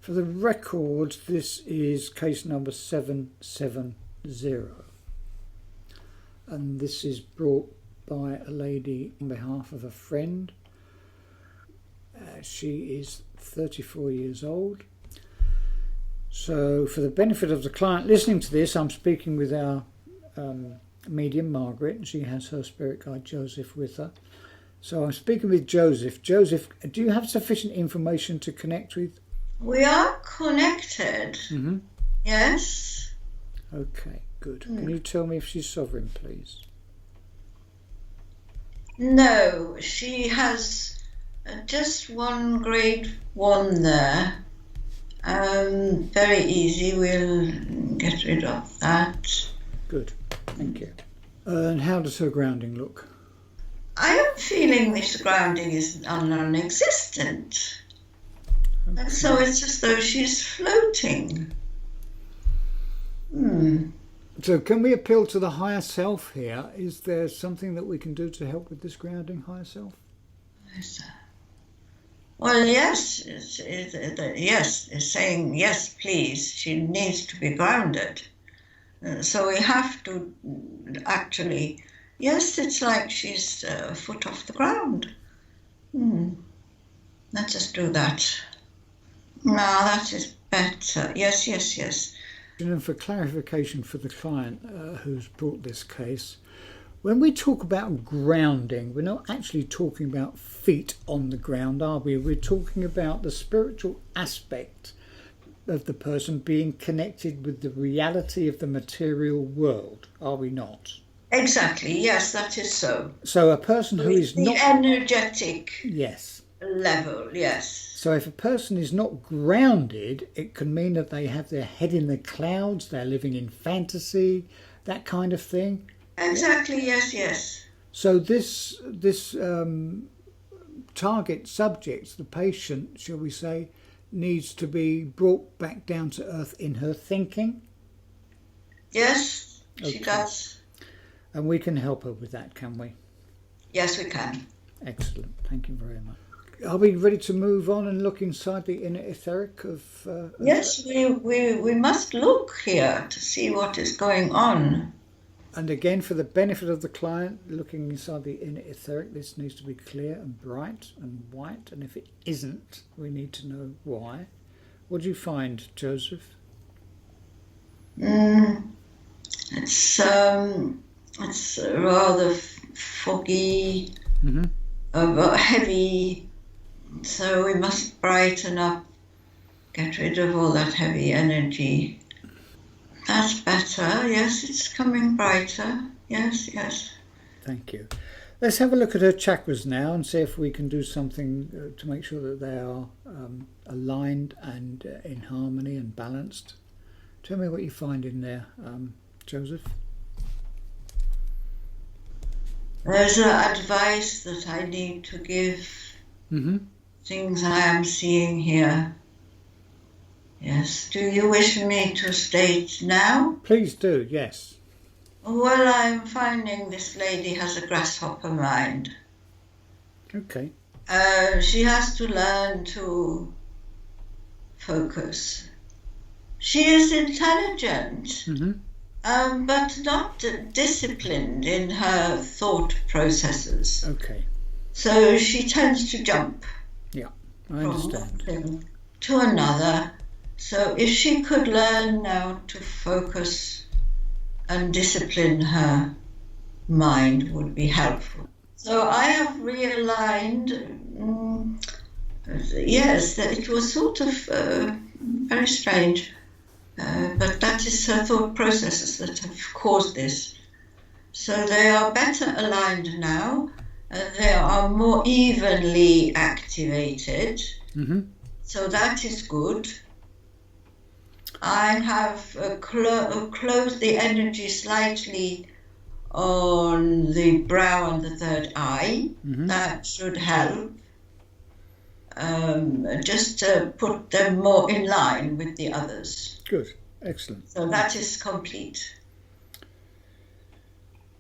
For the record, this is case number 770. And this is brought by a lady on behalf of a friend. She is 34 years old. So for the benefit of the client listening to this, I'm speaking with our medium, Margaret, and she has her spirit guide, Joseph, with her. So I'm speaking with Joseph. Joseph, do you have sufficient information to connect with? We are connected. Mm-hmm. Yes. Okay, good. Can you tell me if she's sovereign, please? No, she has just one grade 1 there. Very easy. We'll get rid of that. Good, thank you. And how does her grounding look? I am feeling this grounding is non-existent. Okay. And so it's as though she's floating. So can we appeal to the higher self here? Is there something that we can do to help with this grounding, higher self? Well, yes. Yes, it's saying, yes, please. She needs to be grounded. So we have to actually, yes, it's like she's a foot off the ground. Let's just do that. No, that is better. Yes. And for clarification for the client who's brought this case, when we talk about grounding, we're not actually talking about feet on the ground, are we? We're talking about the spiritual aspect of the person being connected with the reality of the material world, are we not? Exactly, yes, that is so. So a person who is the not... energetic Yes. level, yes. So if a person is not grounded, it can mean that they have their head in the clouds, they're living in fantasy, that kind of thing. Exactly, yes. So this target subject, the patient, shall we say, needs to be brought back down to earth in her thinking. Yes, Okay. she does. And we can help her with that, can we? Yes, we can. Excellent. Thank you very much. Are we ready to move on and look inside the inner etheric of... Yes, we must look here to see what is going on. And again, for the benefit of the client, looking inside the inner etheric, this needs to be clear and bright and white. And if it isn't, we need to know why. What do you find, Joseph? It's rather foggy, heavy. So we must brighten up, get rid of all that heavy energy. That's better. Yes, it's coming brighter. Yes. Thank you. Let's have a look at her chakras now and see if we can do something to make sure that they are aligned and in harmony and balanced. Tell me what you find in there, Joseph. There's advice that I need to give. Things I am seeing here. Yes. Do you wish me to state now? Please do, yes. Well, I'm finding this lady has a grasshopper mind. Okay. She has to learn to focus. She is intelligent, but not disciplined in her thought processes. Okay. So she tends to jump. Yeah, I understand. From one thing to another. So if she could learn now to focus and discipline her mind would be helpful. So I have realigned, yes, that it was sort of very strange, but that is her thought processes that have caused this. So they are better aligned now. They are more evenly activated, so that is good. I have closed the energy slightly on the brow and the third eye. That should help. Just to put them more in line with the others. Good, excellent. So that is complete.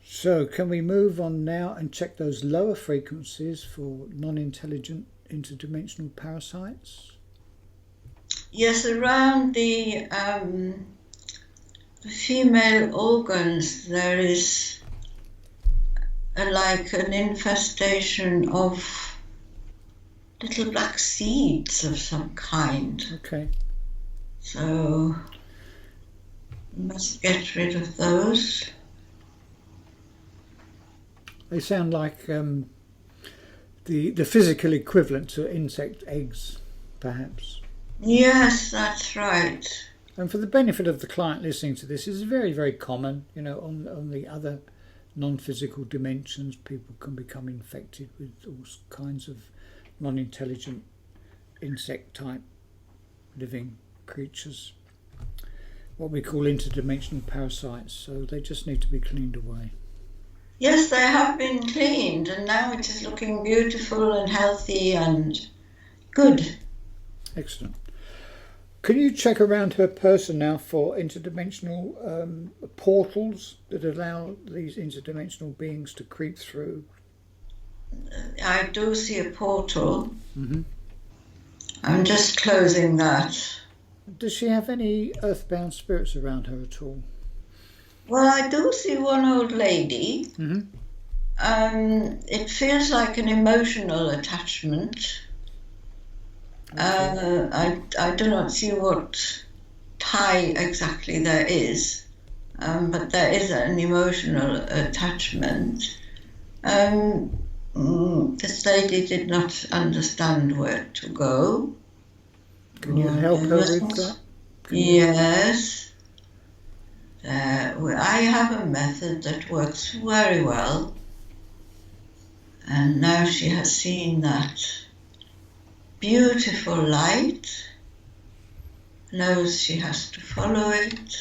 So can we move on now and check those lower frequencies for non-intelligent interdimensional parasites? Yes, around the female organs there is like an infestation of little black seeds of some kind. Okay. So we must get rid of those. They sound like the physical equivalent to insect eggs, perhaps. Yes, that's right. And for the benefit of the client listening to this, it's very, very common. On the other non-physical dimensions, people can become infected with all kinds of non-intelligent insect-type living creatures, what we call interdimensional parasites. So they just need to be cleaned away. Yes, they have been cleaned, and now it is looking beautiful and healthy and good. Excellent. Can you check around her person now for interdimensional portals that allow these interdimensional beings to creep through? I do see a portal. Mm-hmm. I'm just closing that. Does she have any earthbound spirits around her at all? Well, I do see one old lady. Mm-hmm. It feels like an emotional attachment. Okay. I do not see what tie exactly there is, but there is an emotional attachment. This lady did not understand where to go. Can you help her with that? Yes. I have a method that works very well, and now she has seen that beautiful light, knows she has to follow it,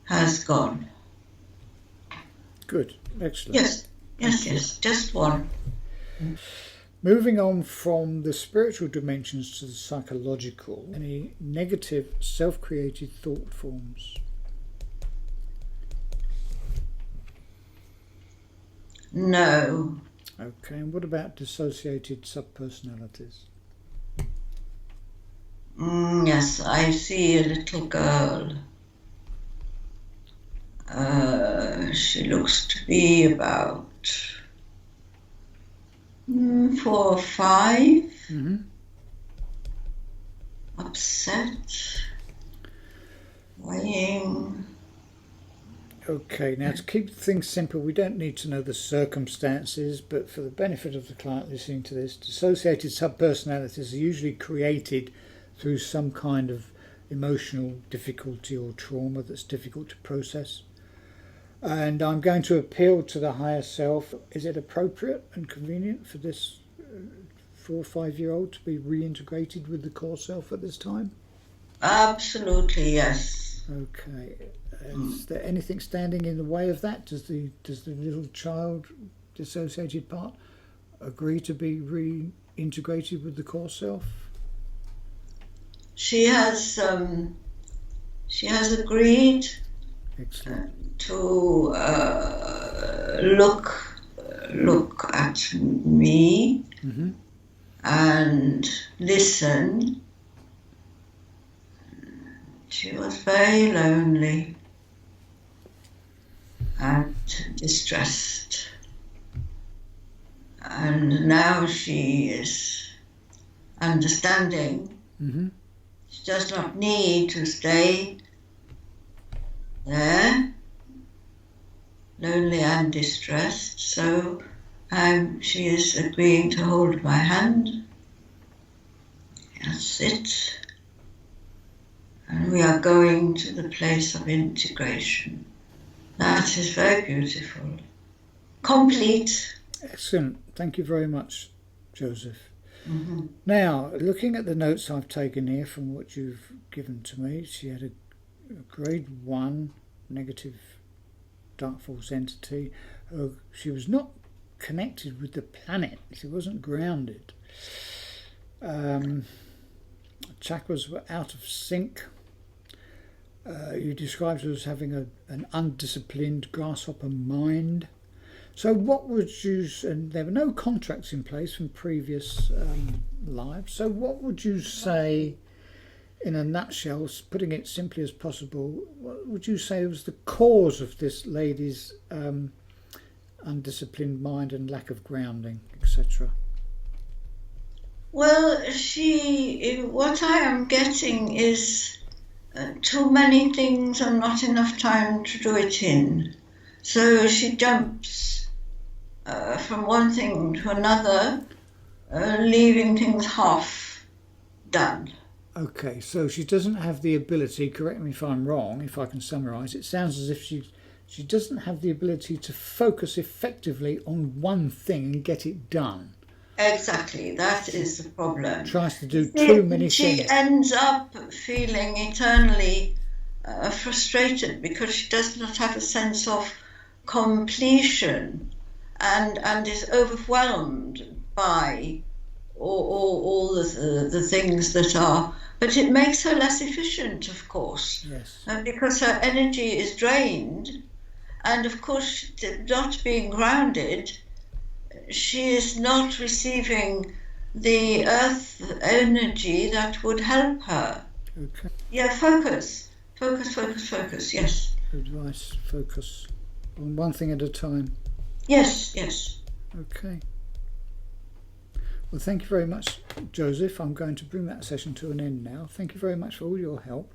has gone. Good, excellent. Yes, just one. Moving on from the spiritual dimensions to the psychological, any negative self-created thought forms? No. Okay, and what about dissociated subpersonalities? Yes, I see a little girl. She looks to be about 4 or 5. Mm-hmm. Upset. Weighing. Okay, now to keep things simple, we don't need to know the circumstances, but for the benefit of the client listening to this, dissociated subpersonalities are usually created through some kind of emotional difficulty or trauma that's difficult to process. And I'm going to appeal to the higher self. Is it appropriate and convenient for this 4 or 5-year-old to be reintegrated with the core self at this time? Absolutely, yes. Okay. Is there anything standing in the way of that? Does the little child dissociated part agree to be reintegrated with the core self? She has agreed. Excellent. To look at me. Mm-hmm. And listen. She was very lonely and distressed, and now she is understanding. Mm-hmm. She does not need to stay there, lonely and distressed, so she is agreeing to hold my hand. That's it. And we are going to the place of integration. That is very beautiful. Complete. Excellent. Thank you very much, Joseph. Mm-hmm. Now, looking at the notes I've taken here from what you've given to me, she had a grade 1 negative dark force entity. She was not connected with the planet. She wasn't grounded. Chakras were out of sync. You described her as having an undisciplined grasshopper mind. So what would you, and there were no contracts in place from previous lives, so what would you say in a nutshell, putting it simply as possible, what would you say was the cause of this lady's undisciplined mind and lack of grounding, etc.? Well, what I am getting is too many things and not enough time to do it in. So she jumps from one thing to another, leaving things half done. Okay, so she doesn't have the ability, correct me if I'm wrong, if I can summarise, it sounds as if she doesn't have the ability to focus effectively on one thing and get it done. Exactly, that is the problem. Tries to do too many things. She ends up feeling eternally frustrated because she does not have a sense of completion and is overwhelmed by all the things that are. But it makes her less efficient, of course, yes, because her energy is drained, and of course, not being grounded, she is not receiving the earth energy that would help her. Okay. Yeah, focus, yes. Advice, focus on one thing at a time. Yes. Okay. Well, thank you very much, Joseph. I'm going to bring that session to an end now. Thank you very much for all your help.